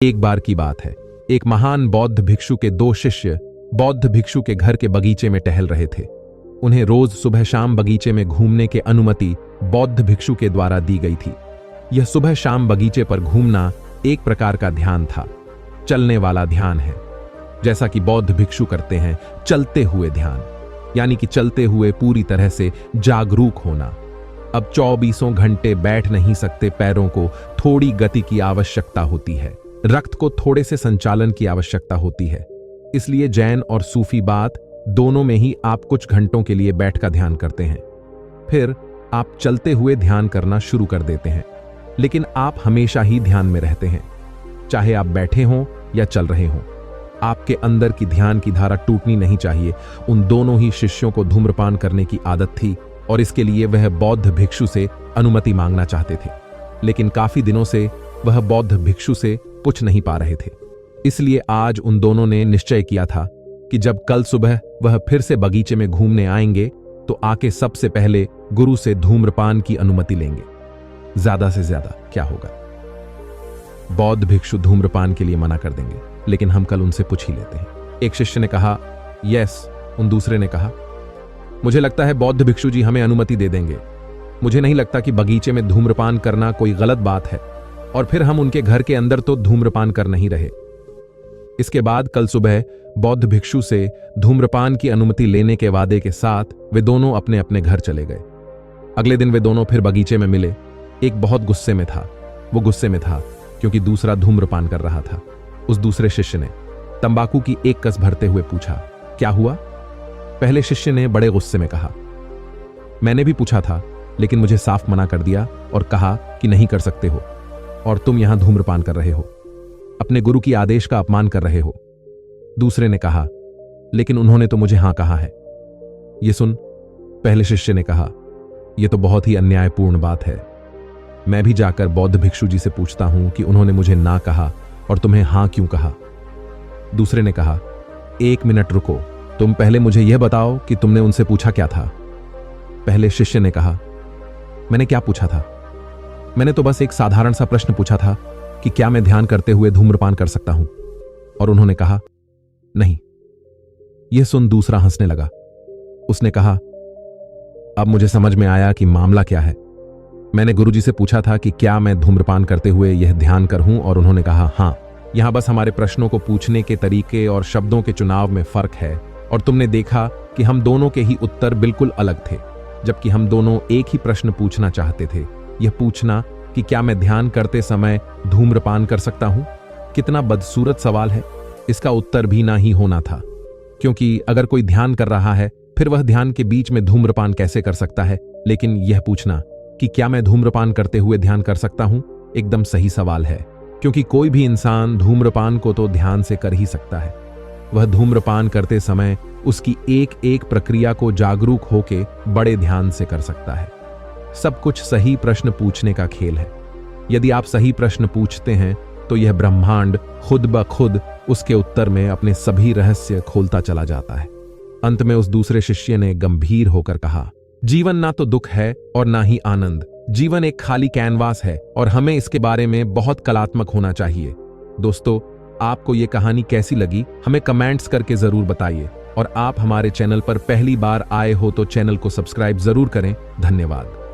एक बार की बात है, एक महान बौद्ध भिक्षु के दो शिष्य बौद्ध भिक्षु के घर के बगीचे में टहल रहे थे। उन्हें रोज सुबह शाम बगीचे में घूमने की अनुमति बौद्ध भिक्षु के द्वारा दी गई थी। यह सुबह शाम बगीचे पर घूमना एक प्रकार का ध्यान था, चलने वाला ध्यान है, जैसा कि बौद्ध भिक्षु करते हैं, चलते हुए ध्यान, यानी कि चलते हुए पूरी तरह से जागरूक होना। अब 24 घंटे बैठ नहीं सकते, पैरों को थोड़ी गति की आवश्यकता होती है, रक्त को थोड़े से संचालन की आवश्यकता होती है। इसलिए जैन और सूफी बात दोनों में ही आप कुछ घंटों के लिए बैठ कर ध्यान करते हैं, फिर आप चलते हुए ध्यान करना शुरू कर देते हैं। लेकिन आप हमेशा ही ध्यान में रहते हैं, चाहे आप बैठे हों या चल रहे हों। आपके अंदर की ध्यान की धारा टूटनी नहीं चाहिए। उन दोनों ही शिष्यों को धूम्रपान करने की आदत थी और इसके लिए वह बौद्ध भिक्षु से अनुमति मांगना चाहते थे, लेकिन काफी दिनों से वह बौद्ध भिक्षु से पूछ नहीं पा रहे थे। इसलिए आज उन दोनों ने निश्चय किया था कि जब कल सुबह वह फिर से बगीचे में घूमने आएंगे तो आके सबसे पहले गुरु से धूम्रपान की अनुमति लेंगे। ज्यादा से ज्यादा क्या होगा, बौद्ध भिक्षु धूम्रपान के लिए मना कर देंगे, लेकिन हम कल उनसे पूछ ही लेते हैं। एक शिष्य ने कहा यस, उन दूसरे ने कहा मुझे लगता है बौद्ध भिक्षु जी हमें अनुमति दे देंगे। मुझे नहीं लगता कि बगीचे में धूम्रपान करना कोई गलत बात है, और फिर हम उनके घर के अंदर तो धूम्रपान कर नहीं रहे। इसके बाद कल सुबह बौद्ध भिक्षु से धूम्रपान की अनुमति लेने के वादे के साथ वे दोनों अपने अपने घर चले गए। अगले दिन वे दोनों फिर बगीचे में मिले। एक बहुत गुस्से में था। वो गुस्से में था क्योंकि दूसरा धूम्रपान कर रहा था। उस दूसरे शिष्य ने तंबाकू की एक कस भरते हुए पूछा, क्या हुआ? पहले शिष्य ने बड़े गुस्से में कहा, मैंने भी पूछा था, लेकिन मुझे साफ मना कर दिया और कहा कि नहीं कर सकते हो, और तुम यहां धूम्रपान कर रहे हो, अपने गुरु की आदेश का अपमान कर रहे हो। दूसरे ने कहा, लेकिन उन्होंने तो मुझे हां कहा है। ये सुन, पहले शिष्य ने कहा, यह तो बहुत ही अन्यायपूर्ण बात है। मैं भी जाकर बौद्ध भिक्षु जी से पूछता हूं कि उन्होंने मुझे ना कहा और तुम्हें हां क्यों कहा। दूसरे ने कहा, एक मिनट रुको, तुम पहले मुझे यह बताओ कि तुमने उनसे पूछा क्या था। पहले शिष्य ने कहा, मैंने क्या पूछा था? मैंने तो बस एक साधारण सा प्रश्न पूछा था कि क्या मैं ध्यान करते हुए धूम्रपान कर सकता हूं, और उन्होंने कहा नहीं। यह सुन दूसरा हंसने लगा। उसने कहा, अब मुझे समझ में आया कि मामला क्या है। मैंने गुरुजी से पूछा था कि क्या मैं धूम्रपान करते हुए यह ध्यान करूं, और उन्होंने कहा हां। यहां बस हमारे प्रश्नों को पूछने के तरीके और शब्दों के चुनाव में फर्क है, और तुमने देखा कि हम दोनों के ही उत्तर बिल्कुल अलग थे, जबकि हम दोनों एक ही प्रश्न पूछना चाहते थे। यह पूछना कि क्या मैं ध्यान करते समय धूम्रपान कर सकता हूं। कितना बदसूरत सवाल है। इसका उत्तर भी ना ही होना था, क्योंकि अगर कोई ध्यान कर रहा है फिर वह ध्यान के बीच में धूम्रपान कैसे कर सकता है। लेकिन यह पूछना कि क्या मैं धूम्रपान करते हुए ध्यान कर सकता हूं, एकदम सही सवाल है, क्योंकि कोई भी इंसान धूम्रपान को तो ध्यान से कर ही सकता है। वह धूम्रपान करते समय उसकी एक एक प्रक्रिया को जागरूक होके बड़े ध्यान से कर सकता है। सब कुछ सही प्रश्न पूछने का खेल है। यदि आप सही प्रश्न पूछते हैं तो यह ब्रह्मांड खुद ब खुद उसके उत्तर में अपने सभी रहस्य खोलता चला जाता है। अंत में उस दूसरे शिष्य ने गंभीर होकर कहा, जीवन ना तो दुख है और ना ही आनंद। जीवन एक खाली कैनवास है और हमें इसके बारे में बहुत कलात्मक होना चाहिए। दोस्तों, आपको ये कहानी कैसी लगी हमें कमेंट्स करके जरूर बताइए, और आप हमारे चैनल पर पहली बार आए हो तो चैनल को सब्सक्राइब जरूर करें। धन्यवाद।